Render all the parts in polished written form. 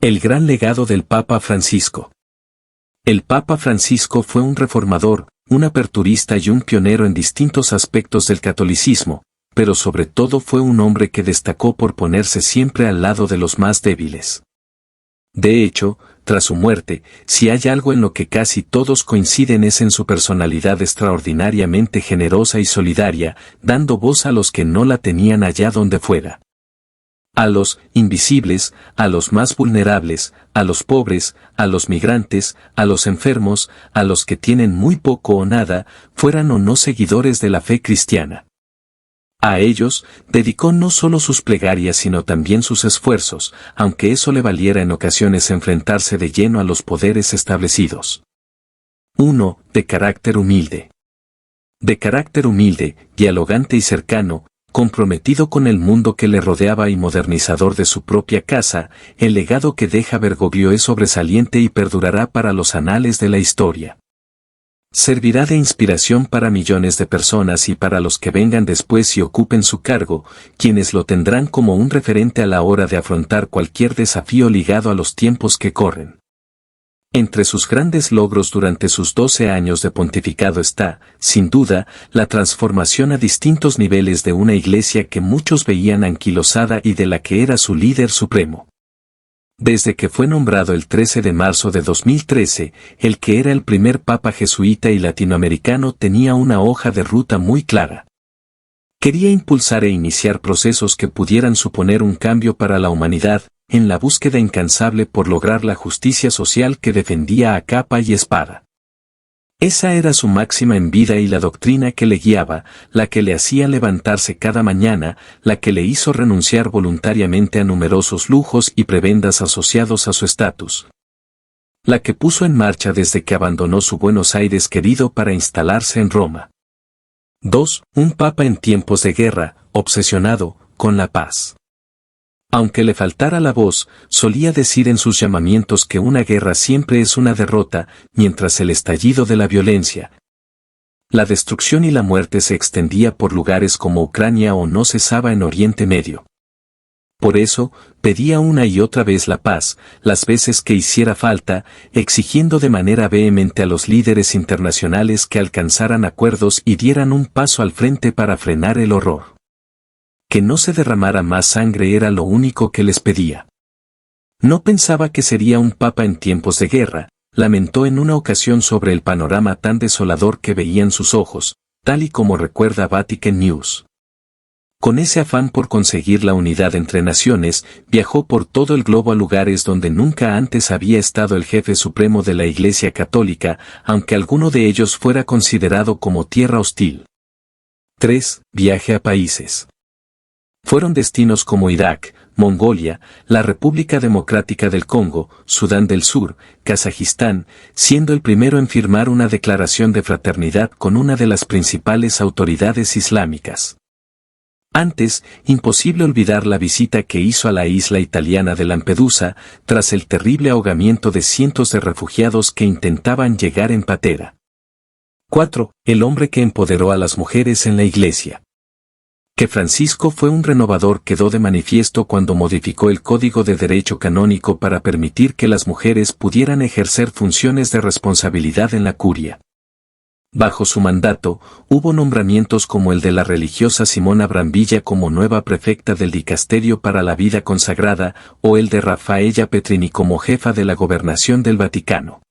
El gran legado del Papa Francisco. El Papa Francisco fue un reformador, un aperturista y un pionero en distintos aspectos del catolicismo, pero sobre todo fue un hombre que destacó por ponerse siempre al lado de los más débiles. De hecho, tras su muerte, si hay algo en lo que casi todos coinciden es en su personalidad extraordinariamente generosa y solidaria, dando voz a los que no la tenían allá donde fuera. A los invisibles, a los más vulnerables, a los pobres, a los migrantes, a los enfermos, a los que tienen muy poco o nada, fueran o no seguidores de la fe cristiana. A ellos, dedicó no solo sus plegarias sino también sus esfuerzos, aunque eso le valiera en ocasiones enfrentarse de lleno a los poderes establecidos. 1. De carácter humilde. De carácter humilde, dialogante y cercano, comprometido con el mundo que le rodeaba y modernizador de su propia casa, el legado que deja Bergoglio es sobresaliente y perdurará para los anales de la historia. Servirá de inspiración para millones de personas y para los que vengan después y ocupen su cargo, quienes lo tendrán como un referente a la hora de afrontar cualquier desafío ligado a los tiempos que corren. Entre sus grandes logros durante sus 12 años de pontificado está, sin duda, la transformación a distintos niveles de una iglesia que muchos veían anquilosada y de la que era su líder supremo. Desde que fue nombrado el 13 de marzo de 2013, el que era el primer papa jesuita y latinoamericano tenía una hoja de ruta muy clara. Quería impulsar e iniciar procesos que pudieran suponer un cambio para la humanidad, en la búsqueda incansable por lograr la justicia social que defendía a capa y espada. Esa era su máxima en vida y la doctrina que le guiaba, la que le hacía levantarse cada mañana, la que le hizo renunciar voluntariamente a numerosos lujos y prebendas asociados a su estatus. La que puso en marcha desde que abandonó su Buenos Aires querido para instalarse en Roma. 2. Un papa en tiempos de guerra, obsesionado con la paz. Aunque le faltara la voz, solía decir en sus llamamientos que una guerra siempre es una derrota, mientras el estallido de la violencia, la destrucción y la muerte se extendía por lugares como Ucrania o no cesaba en Oriente Medio. Por eso, pedía una y otra vez la paz, las veces que hiciera falta, exigiendo de manera vehemente a los líderes internacionales que alcanzaran acuerdos y dieran un paso al frente para frenar el horror. Que no se derramara más sangre era lo único que les pedía. No pensaba que sería un papa en tiempos de guerra, lamentó en una ocasión sobre el panorama tan desolador que veían sus ojos, tal y como recuerda Vatican News. Con ese afán por conseguir la unidad entre naciones, viajó por todo el globo a lugares donde nunca antes había estado el jefe supremo de la Iglesia Católica, aunque alguno de ellos fuera considerado como tierra hostil. 3. Viaje a países. Fueron destinos como Irak, Mongolia, la República Democrática del Congo, Sudán del Sur, Kazajistán, siendo el primero en firmar una declaración de fraternidad con una de las principales autoridades islámicas. Antes, imposible olvidar la visita que hizo a la isla italiana de Lampedusa, tras el terrible ahogamiento de cientos de refugiados que intentaban llegar en patera. 4. El hombre que empoderó a las mujeres en la Iglesia. Que Francisco fue un renovador quedó de manifiesto cuando modificó el Código de Derecho Canónico para permitir que las mujeres pudieran ejercer funciones de responsabilidad en la curia. Bajo su mandato, hubo nombramientos como el de la religiosa Simona Brambilla como nueva prefecta del Dicasterio para la Vida Consagrada, o el de Raffaella Petrini como jefa de la Gobernación del Vaticano.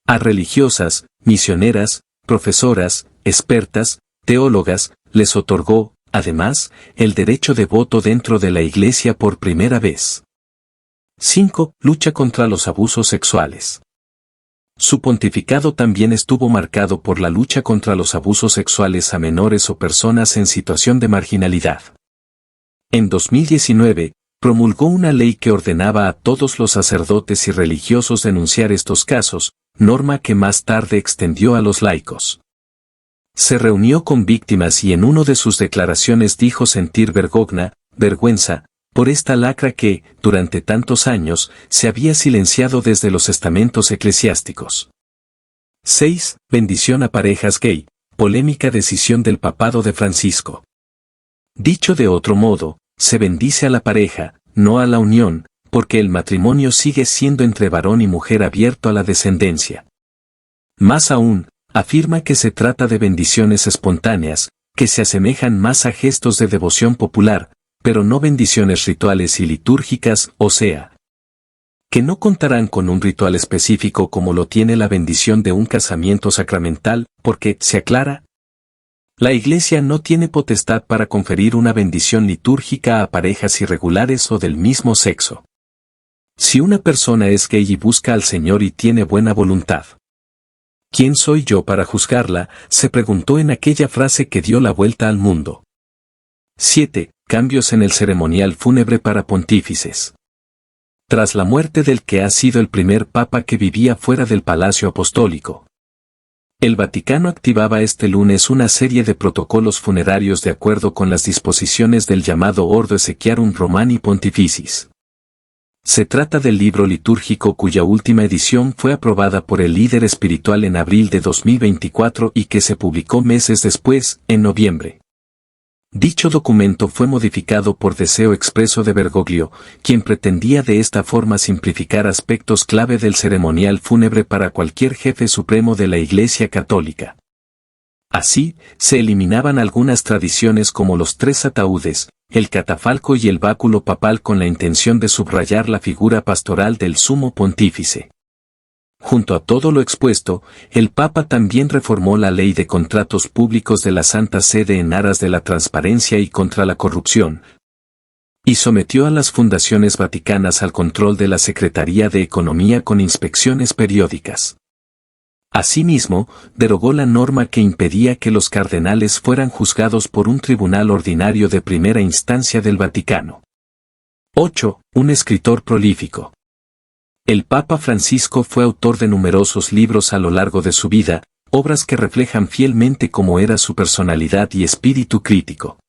A religiosas, misioneras, profesoras, expertas, teólogas, les otorgó, además, el derecho de voto dentro de la Iglesia por primera vez. 5. Lucha contra los abusos sexuales. Su pontificado también estuvo marcado por la lucha contra los abusos sexuales a menores o personas en situación de marginalidad. En 2019, promulgó una ley que ordenaba a todos los sacerdotes y religiosos denunciar estos casos, norma que más tarde extendió a los laicos. Se reunió con víctimas y en una de sus declaraciones dijo sentir vergüenza, por esta lacra que, durante tantos años, se había silenciado desde los estamentos eclesiásticos. 6. Bendición a parejas gay, polémica decisión del papado de Francisco. Dicho de otro modo, se bendice a la pareja, no a la unión, porque el matrimonio sigue siendo entre varón y mujer abierto a la descendencia. Más aún, afirma que se trata de bendiciones espontáneas, que se asemejan más a gestos de devoción popular, pero no bendiciones rituales y litúrgicas, o sea, que no contarán con un ritual específico como lo tiene la bendición de un casamiento sacramental, porque, se aclara, la Iglesia no tiene potestad para conferir una bendición litúrgica a parejas irregulares o del mismo sexo. Si una persona es gay y busca al Señor y tiene buena voluntad, ¿quién soy yo para juzgarla?, se preguntó en aquella frase que dio la vuelta al mundo. 7. Cambios en el ceremonial fúnebre para pontífices. Tras la muerte del que ha sido el primer papa que vivía fuera del Palacio Apostólico, el Vaticano activaba este lunes una serie de protocolos funerarios de acuerdo con las disposiciones del llamado Ordo Ezequiarum Romani Pontificis. Se trata del libro litúrgico cuya última edición fue aprobada por el líder espiritual en abril de 2024 y que se publicó meses después, en noviembre. Dicho documento fue modificado por deseo expreso de Bergoglio, quien pretendía de esta forma simplificar aspectos clave del ceremonial fúnebre para cualquier jefe supremo de la Iglesia Católica. Así, se eliminaban algunas tradiciones como los 3 ataúdes, el catafalco y el báculo papal con la intención de subrayar la figura pastoral del sumo pontífice. Junto a todo lo expuesto, el Papa también reformó la ley de contratos públicos de la Santa Sede en aras de la transparencia y contra la corrupción, y sometió a las fundaciones vaticanas al control de la Secretaría de Economía con inspecciones periódicas. Asimismo, derogó la norma que impedía que los cardenales fueran juzgados por un tribunal ordinario de primera instancia del Vaticano. 8. Un escritor prolífico. El Papa Francisco fue autor de numerosos libros a lo largo de su vida, obras que reflejan fielmente cómo era su personalidad y espíritu crítico.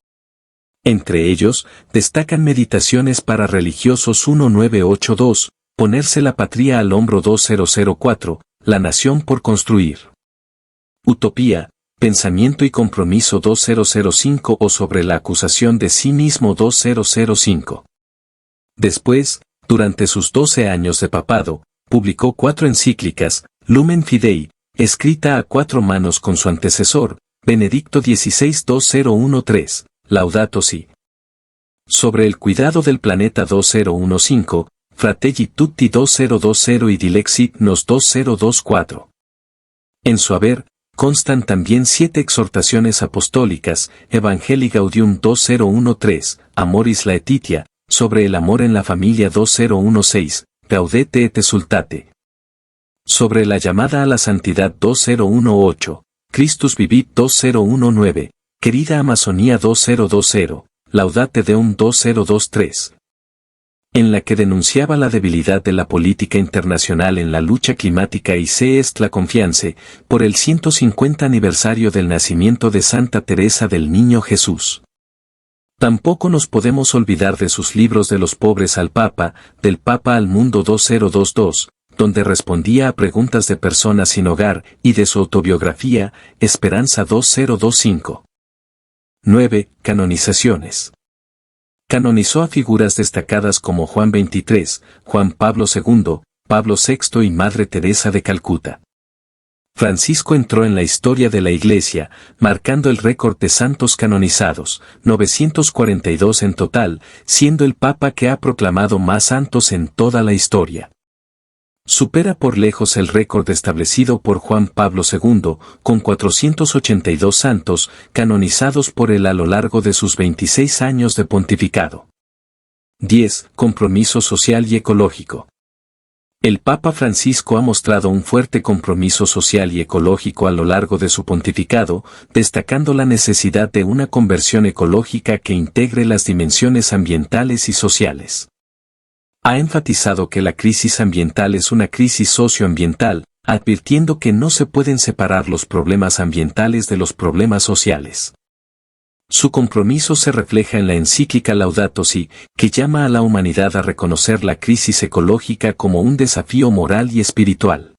Entre ellos, destacan Meditaciones para religiosos 1982, Ponerse la patria al hombro 2004, La nación por construir. Utopía, Pensamiento y compromiso 2005 o Sobre la acusación de sí mismo 2005. Después, durante sus 12 años de papado, publicó 4 encíclicas, Lumen Fidei, escrita a 4 manos con su antecesor, Benedicto XVI 2013, Laudato Si. Sobre el cuidado del planeta 2015, Fratelli Tutti 2020 y Dilexit Nos 2024. En su haber, constan también 7 exhortaciones apostólicas, Evangelii Gaudium 2013, Amoris Laetitia, sobre el amor en la familia 2016, Gaudete et Exsultate. Sobre la llamada a la santidad 2018, Christus Vivit 2019, Querida Amazonía 2020, Laudate Deum 2023. En la que denunciaba la debilidad de la política internacional en la lucha climática y se est la confianza, por el 150 aniversario del nacimiento de Santa Teresa del Niño Jesús. Tampoco nos podemos olvidar de sus libros de los pobres al Papa, del Papa al Mundo 2022, donde respondía a preguntas de personas sin hogar, y de su autobiografía, Esperanza 2025. 9. Canonizaciones. Canonizó a figuras destacadas como Juan XXIII, Juan Pablo II, Pablo VI y Madre Teresa de Calcuta. Francisco entró en la historia de la Iglesia, marcando el récord de santos canonizados, 942 en total, siendo el Papa que ha proclamado más santos en toda la historia. Supera por lejos el récord establecido por Juan Pablo II, con 482 santos canonizados por él a lo largo de sus 26 años de pontificado. 10. Compromiso social y ecológico. El Papa Francisco ha mostrado un fuerte compromiso social y ecológico a lo largo de su pontificado, destacando la necesidad de una conversión ecológica que integre las dimensiones ambientales y sociales. Ha enfatizado que la crisis ambiental es una crisis socioambiental, advirtiendo que no se pueden separar los problemas ambientales de los problemas sociales. Su compromiso se refleja en la encíclica Laudato Si, que llama a la humanidad a reconocer la crisis ecológica como un desafío moral y espiritual.